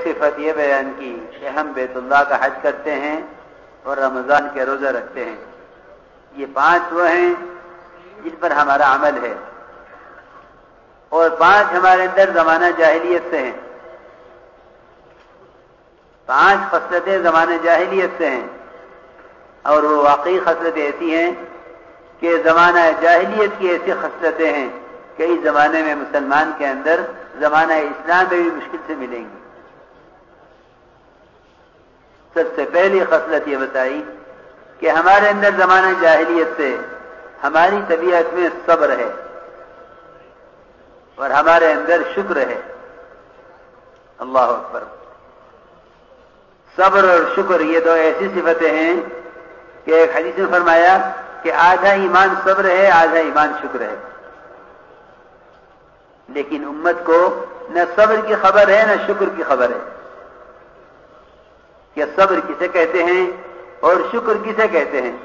صفت یہ بیان کی کہ ہم بیت اللہ کا حج کرتے ہیں اور رمضان کے روزہ رکھتے ہیں. یہ 5 وہ ہیں جن پر ہمارا عمل ہے، اور 5 ہمارے اندر زمانہ جاہلیت سے ہیں. 5 خصلتیں زمانہ جاہلیت سے ہیں، اور وہ واقعی خصلتیں ایسی ہیں کہ زمانہ جاہلیت کی ایسی خصلتیں ہیں کہ اس زمانے میں مسلمان کے اندر زمانہ اسلام میں بھی مشکل سے ملیں گی. سب سے پہلی خصلت یہ بتائی کہ ہمارے اندر زمانہ جاہلیت سے ہماری طبیعت میں صبر ہے اور ہمارے اندر شکر ہے. اللہ اکبر. صبر اور شکر یہ دو ایسی صفتیں ہیں کہ ایک حدیث میں فرمایا کہ آدھا ایمان صبر ہے، آدھا ایمان شکر ہے. لیکن امت کو نہ صبر کی خبر ہے نہ شکر کی خبر ہے کہ صبر کسے کہتے ہیں اور شکر کسے کہتے ہیں.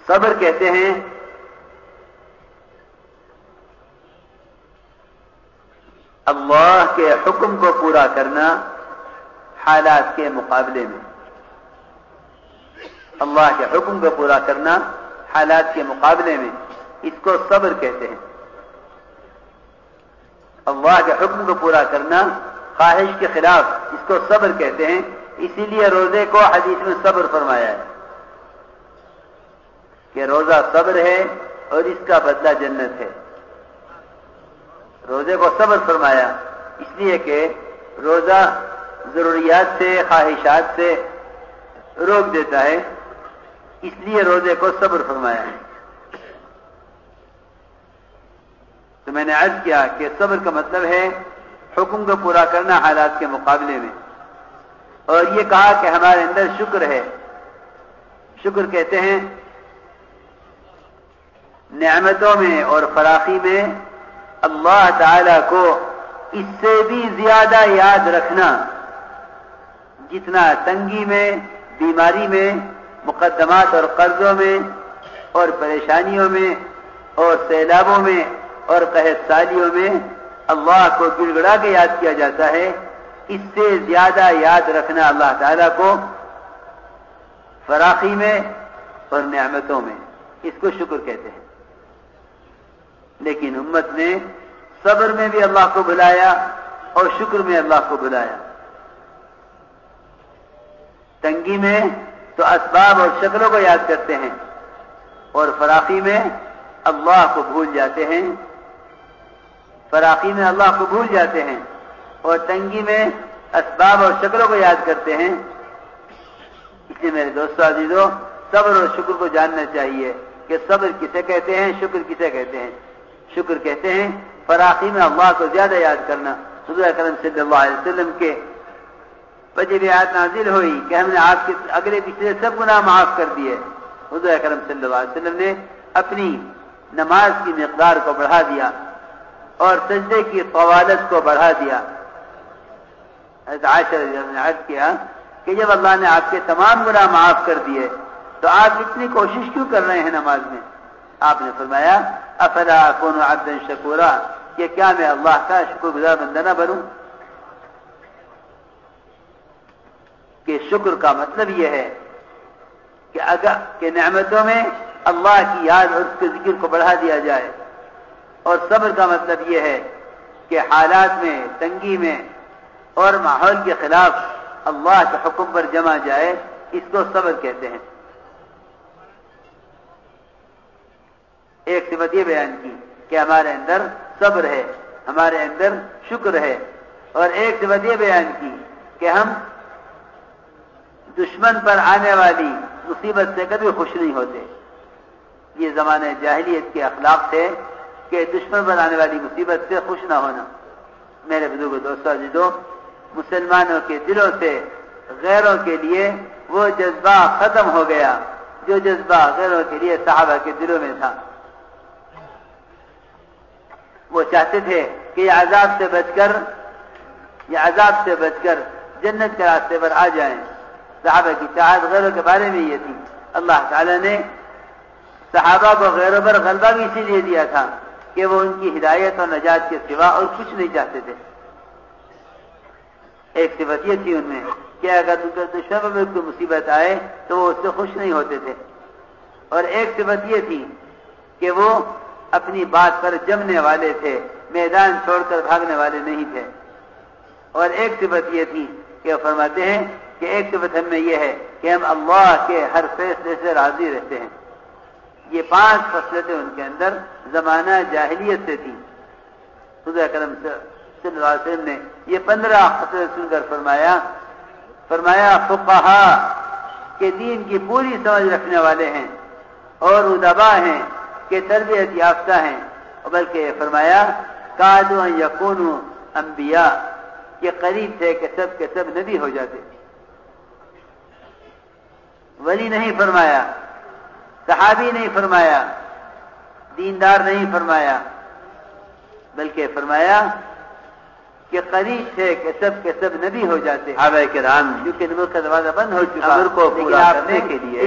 صبر کہتے ہیں اللہ کے حکم کو پورا کرنا حالات کے مقابلے میں. اللہ کے حکم کو پورا کرنا حالات کے مقابلے میں، اس کو صبر کہتے ہیں. اللہ کے حکم کو پورا کرنا خواہش کے خلاف، اس کو صبر کہتے ہیں. اسی لیے روزے کو حدیث میں صبر فرمایا ہے کہ روزہ صبر ہے اور اس کا بدلہ جنت ہے. روزے کو صبر فرمایا اس لیے کہ روزہ ضروریات سے، خواہشات سے روک دیتا ہے، اس لیے روزے کو صبر فرمایا ہے. تو میں نے عرض کیا کہ صبر کا مطلب ہے حکم کو پورا کرنا حالات کے مقابلے میں. اور یہ کہا کہ ہمارے اندر شکر ہے. شکر کہتے ہیں نعمتوں میں اور فراخی میں اللہ تعالی کو اس سے بھی زیادہ یاد رکھنا جتنا تنگی میں، بیماری میں، مقدمات اور قرضوں میں اور پریشانیوں میں اور سیلابوں میں اور قحط سالیوں میں اللہ کو گڑ گڑا کے یاد کیا جاتا ہے، اس سے زیادہ یاد رکھنا اللہ تعالیٰ کو فراخی میں اور نعمتوں میں، اس کو شکر کہتے ہیں. لیکن امت نے صبر میں بھی اللہ کو بلایا اور شکر میں اللہ کو بلایا. تنگی میں تو اسباب اور شکلوں کو یاد کرتے ہیں اور فراخی میں اللہ کو بھول جاتے ہیں. فراخی میں اللہ کو بھول جاتے ہیں اور تنگی میں اسباب اور شکلوں کو یاد کرتے ہیں. اس لیے میرے دوستو عزیزو، صبر اور شکر کو جاننا چاہیے کہ صبر کسے کہتے ہیں، شکر کسے کہتے ہیں. شکر کہتے ہیں فراخی میں اللہ کو زیادہ یاد کرنا. حضور اکرم صلی اللہ علیہ وسلم کے پر جب آیت نازل ہوئی کہ ہم نے آپ کے اگلے پچھلے سب گناہ معاف کر دیے، حضور اکرم صلی اللہ علیہ وسلم نے اپنی نماز کی مقدار کو بڑھا دیا اور سجدے کی طوالت کو بڑھا دیا. حضرت عائشہ رضی اللہ عنہا نے عرض کیا کہ جب اللہ نے آپ کے تمام گناہ معاف کر دیے تو آپ اتنی کوشش کیوں کر رہے ہیں نماز میں؟ آپ نے فرمایا افلا اکون عبدا شکورا، کہ کیا میں اللہ کا شکر گزار بندہ نہ بنوں؟ کہ شکر کا مطلب یہ ہے کہ اگر کہ نعمتوں میں اللہ کی یاد اور اس کے ذکر کو بڑھا دیا جائے، اور صبر کا مطلب یہ ہے کہ حالات میں، تنگی میں اور ماحول کے خلاف اللہ کے حکم پر جمع جائے، اس کو صبر کہتے ہیں. ایک صفت یہ بیان کی کہ ہمارے اندر صبر ہے، ہمارے اندر شکر ہے، اور ایک صفت یہ بیان کی کہ ہم دشمن پر آنے والی مصیبت سے کبھی خوش نہیں ہوتے. یہ زمانے جاہلیت کے اخلاق تھے کہ دشمن پر آنے والی مصیبت سے خوش نہ ہونا. میرے بزرگ دوستو عزیزو، مسلمانوں کے دلوں سے غیروں کے لیے وہ جذبہ ختم ہو گیا جو جذبہ غیروں کے لیے صحابہ کے دلوں میں تھا. وہ چاہتے تھے کہ یہ عذاب سے بچ کر جنت کے راستے پر آ جائیں. صحابہ کی چاہت غیروں کے بارے میں یہ تھی. اللہ تعالی نے صحابہ کو غیروں پر غلبہ بھی اسی لیے دیا تھا کہ وہ ان کی ہدایت اور نجات کے سوا اور کچھ نہیں چاہتے تھے. ایک صفت یہ تھی ان میں کہ اگر دشمن میں کوئی مصیبت آئے تو وہ اس سے خوش نہیں ہوتے تھے، اور ایک صفت یہ تھی کہ وہ اپنی بات پر جمنے والے تھے، میدان چھوڑ کر بھاگنے والے نہیں تھے، اور ایک صفت یہ تھی کہ وہ فرماتے ہیں کہ ایک صفت ہم میں یہ ہے کہ ہم اللہ کے ہر فیصلے سے راضی رہتے ہیں۔ یہ 5 خصلتیں ان کے اندر زمانہ جاہلیت سے تھی۔ حضور اکرم صلی اللہ علیہ وسلم نے یہ 15 خصلتیں سن کر فرمایا فقہا کہ دین کی پوری سمجھ رکھنے والے ہیں اور ادبا ہیں کہ تربیت یافتہ ہیں، بلکہ یہ فرمایا کادوا ان یکونوا انبیاء، یہ قریب تھے کہ سب کے سب نبی ہو جاتے، ولی نہیں فرمایا، صحابی نہیں فرمایا، دیندار نہیں فرمایا، بلکہ فرمایا کہ قریب تھے کہ سب کے سب نبی ہو جاتے۔ صحابہ کرام کیونکہ نبوت کا دروازہ بند ہو چکا، امر کو پورا کرنے کے لیے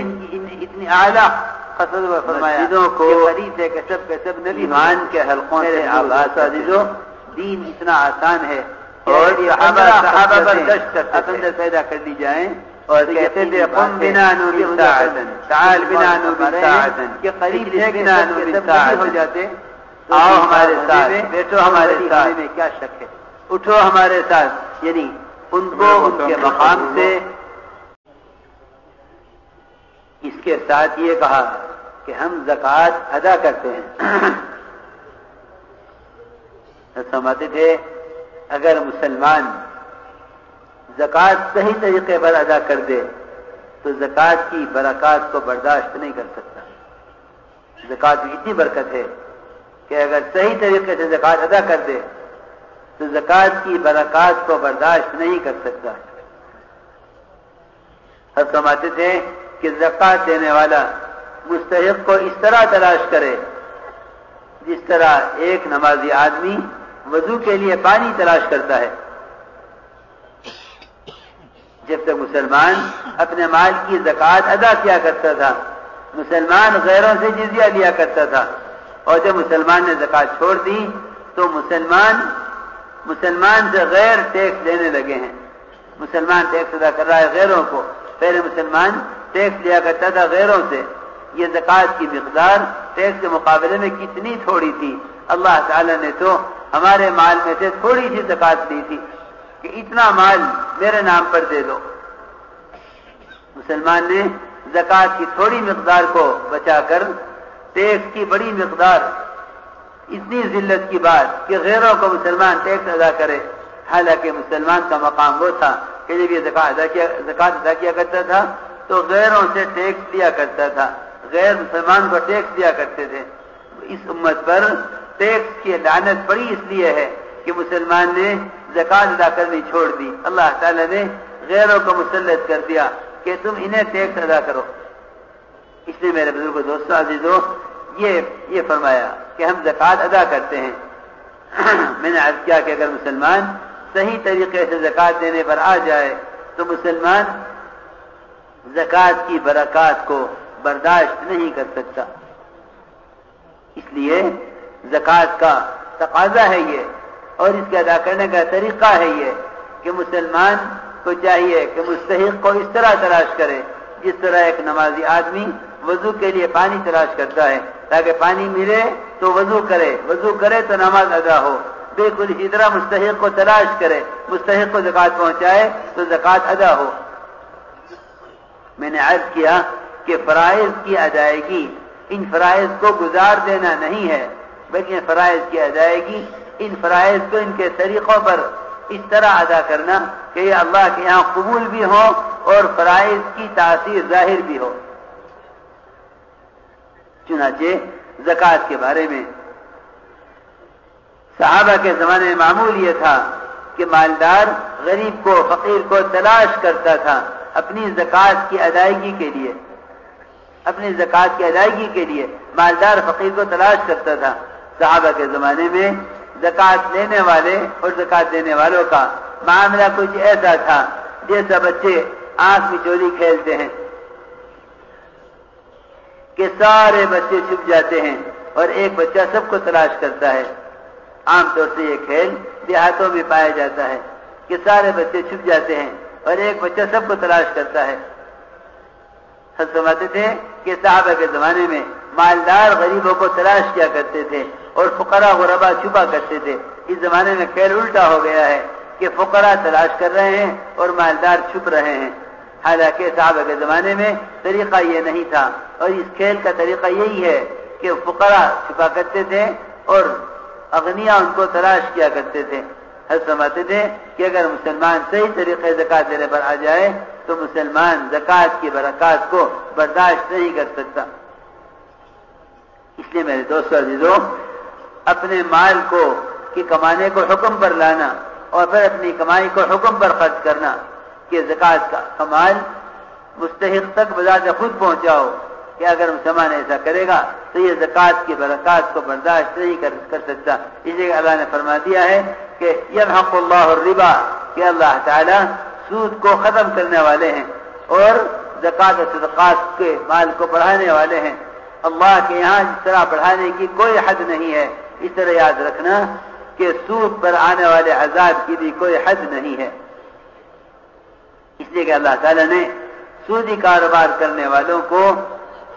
اتنی اعلیٰ خصلت و فرمایا کہ قریب تھے کہ سب کے سب نبی ایمان کے حلقوں سے آباد عزیزو، دین اتنا آسان ہے اور صحابہ برداشت اندر پیدا کر دی جائیں اور کہتے تھے قم بنا نوری ساعتن تعال بنا نوری ساعتن کہ قریب بنا نوری ساعتن ہو جاتے، آؤ ہمارے ساتھ، بیٹھو ہمارے ساتھ، میں کیا شک ہے، اٹھو ہمارے ساتھ، یعنی ان کو ان کے مقام سے۔ اس کے ساتھ یہ کہا کہ ہم زکوٰۃ ادا کرتے ہیں۔ سمجھتے تھے اگر مسلمان زکوٰۃ صحیح طریقے پر ادا کر دے تو زکوٰۃ کی برکات کو برداشت نہیں کر سکتا۔ زکوٰۃ میں اتنی برکت ہے کہ اگر صحیح طریقے سے زکوٰۃ ادا کر دے تو زکوٰۃ کی برکات کو برداشت نہیں کر سکتا۔ ہم سمجھتے تھے کہ زکوٰۃ دینے والا مستحق کو اس طرح تلاش کرے جس طرح ایک نمازی آدمی وضو کے لیے پانی تلاش کرتا ہے۔ جب تک مسلمان اپنے مال کی زکوٰۃ ادا کیا کرتا تھا، مسلمان غیروں سے جزیہ لیا کرتا تھا، اور جب مسلمان نے زکوٰۃ چھوڑ دی تو مسلمان سے غیر ٹیکس لینے لگے ہیں۔ مسلمان ٹیکس ادا کر رہا ہے غیروں کو، پہلے مسلمان ٹیکس لیا کرتا تھا غیروں سے۔ یہ زکوٰۃ کی مقدار ٹیکس کے مقابلے میں کتنی تھوڑی تھی، اللہ تعالی نے تو ہمارے مال میں سے تھوڑی سی زکوٰۃ دی تھی کہ اتنا مال میرے نام پر دے دو۔ مسلمان نے زکوٰۃ کی تھوڑی مقدار کو بچا کر ٹیکس کی بڑی مقدار، اتنی ذلت کی بات کہ غیروں کو مسلمان ٹیکس ادا کرے، حالانکہ مسلمان کا مقام وہ تھا کہ جب یہ زکوٰۃ ادا کیا کرتا تھا تو غیروں سے ٹیکس لیا کرتا تھا، غیر مسلمان کو ٹیکس دیا کرتے تھے۔ اس امت پر ٹیکس کی لعنت پڑی اس لیے ہے کہ مسلمان نے زکوٰۃ ادا کرنی چھوڑ دی۔ اللہ تعالی نے غیروں کو مسلط کر دیا کہ تم انہیں ٹیکس ادا کرو۔ اس لیے میرے بزرگوں دوستوں عزیزوں یہ فرمایا کہ ہم زکوٰۃ ادا کرتے ہیں۔ میں نے عرض کیا کہ اگر مسلمان صحیح طریقے سے زکوٰۃ دینے پر آ جائے تو مسلمان زکوٰۃ کی برکات کو برداشت نہیں کر سکتا۔ اس لیے زکوٰۃ کا تقاضا ہے یہ، اور اس کے ادا کرنے کا طریقہ ہے یہ کہ مسلمان کو چاہیے کہ مستحق کو اس طرح تلاش کرے جس طرح ایک نمازی آدمی وضو کے لیے پانی تلاش کرتا ہے تاکہ پانی ملے تو وضو کرے تو نماز ادا ہو، بالکل اسی طرح مستحق کو تلاش کرے، مستحق کو زکوٰۃ پہنچائے تو زکوٰۃ ادا ہو۔ میں نے عرض کیا کہ فرائض کی ادائیگی ان فرائض کو گزار دینا نہیں ہے، بلکہ فرائض کی ادائیگی ان فرائض کو ان کے طریقوں پر اس طرح ادا کرنا کہ یہ اللہ کے یہاں قبول بھی ہو اور فرائض کی تاثیر ظاہر بھی ہو۔ چنانچہ زکوٰۃ کے بارے میں صحابہ کے زمانے میں معمول یہ تھا کہ مالدار غریب کو، فقیر کو تلاش کرتا تھا اپنی زکوٰۃ کی ادائیگی کے لیے مالدار فقیر کو تلاش کرتا تھا۔ صحابہ کے زمانے میں زکوٰۃ لینے والے اور زکوٰۃ دینے والوں کا معاملہ کچھ ایسا تھا جیسا بچے آنکھ مچولی کھیلتے ہیں کہ سارے بچے چھپ جاتے ہیں اور ایک بچہ سب کو تلاش کرتا ہے۔ عام طور سے یہ کھیل دیہاتوں میں پایا جاتا ہے کہ سارے بچے چھپ جاتے ہیں اور ایک بچہ سب کو تلاش کرتا ہے۔ حضرت فرماتے تھے کہ صحابہ کے زمانے میں مالدار غریبوں کو تلاش کیا کرتے تھے اور فقراء غربا چھپا کرتے تھے۔ اس زمانے میں کھیل الٹا ہو گیا ہے کہ فقراء تلاش کر رہے ہیں اور مالدار چھپ رہے ہیں، حالانکہ صحابہ کے زمانے میں طریقہ یہ نہیں تھا، اور اس کھیل کا طریقہ یہی ہے کہ فقراء چھپا کرتے تھے اور اغنیاء ان کو تلاش کیا کرتے تھے۔ حضرت فرماتے تھے کہ اگر مسلمان صحیح طریقے زکات دینے پر آ جائے تو مسلمان زکات کی برکات کو برداشت نہیں کر سکتا۔ اس لیے میرے دوستو عزیزو، اپنے مال کو کی کمانے کو حکم پر لانا اور پھر اپنی کمائی کو حکم پر خرچ کرنا کہ زکات کا کمال مستحق تک بذات خود پہنچاؤ، کہ اگر مسلمان ایسا کرے گا تو یہ زکات کی برکات کو برداشت نہیں کر سکتا۔ اس لیے اللہ نے فرما دیا ہے کہ یمحق اللہ الربا، کہ اللہ تعالی سود کو ختم کرنے والے ہیں اور زکات و صدقات کے مال کو بڑھانے والے ہیں۔ اللہ کے یہاں اس طرح بڑھانے کی کوئی حد نہیں ہے۔ اس طرح یاد رکھنا کہ سود پر آنے والے عذاب کی بھی کوئی حد نہیں ہے۔ اس لیے کہ اللہ تعالی نے سودی کاروبار کرنے والوں کو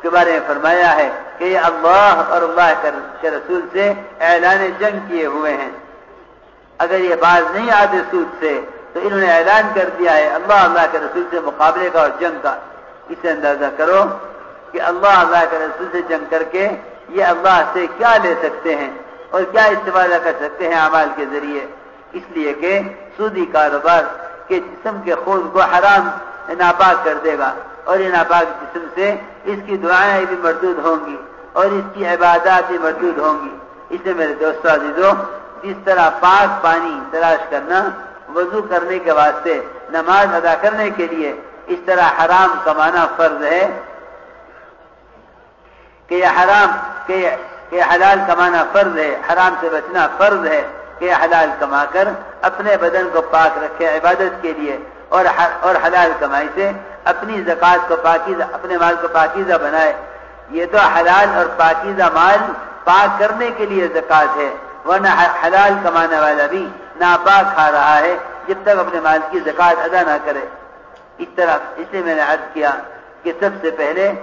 کے بارے میں فرمایا ہے کہ یہ اللہ اور اللہ کے رسول سے اعلان جنگ کیے ہوئے ہیں۔ اگر یہ باز نہیں آتے سود سے تو انہوں نے اعلان کر دیا ہے اللہ کے رسول سے مقابلے کا اور جنگ کا۔ اس سے اندازہ کرو کہ اللہ کے رسول سے جنگ کر کے یہ اللہ سے کیا لے سکتے ہیں اور کیا استفادہ کر سکتے ہیں اعمال کے ذریعے۔ اس لیے کہ سودی کاروبار کے جسم کے خون کو حرام ناپاک کر دے گا، اور یہ ناپاک جسم سے اس کی دعائیں بھی مردود ہوں گی اور اس کی عبادات بھی مردود ہوں گی۔ اس لیے میرے دوستو عزیزو، جس طرح پاک پانی تلاش کرنا وضو کرنے کے واسطے، نماز ادا کرنے کے لیے، اس طرح حرام کمانا فرض ہے کہ یہ حلال کمانا فرض ہے، حرام سے بچنا فرض ہے کہ حلال کما کر اپنے بدن کو پاک رکھے عبادت کے لیے، اور حلال کمائی سے اپنی زکات کو پاکیزہ، اپنے مال کو پاکیزہ بنائے۔ یہ تو حلال اور پاکیزہ مال پاک کرنے کے لیے زکات ہے، ورنہ حلال کمانے والا بھی ناپاک کھا رہا ہے جب تک اپنے مال کی زکات ادا نہ کرے۔ اس طرح اس لیے میں نے عرض کیا کہ سب سے پہلے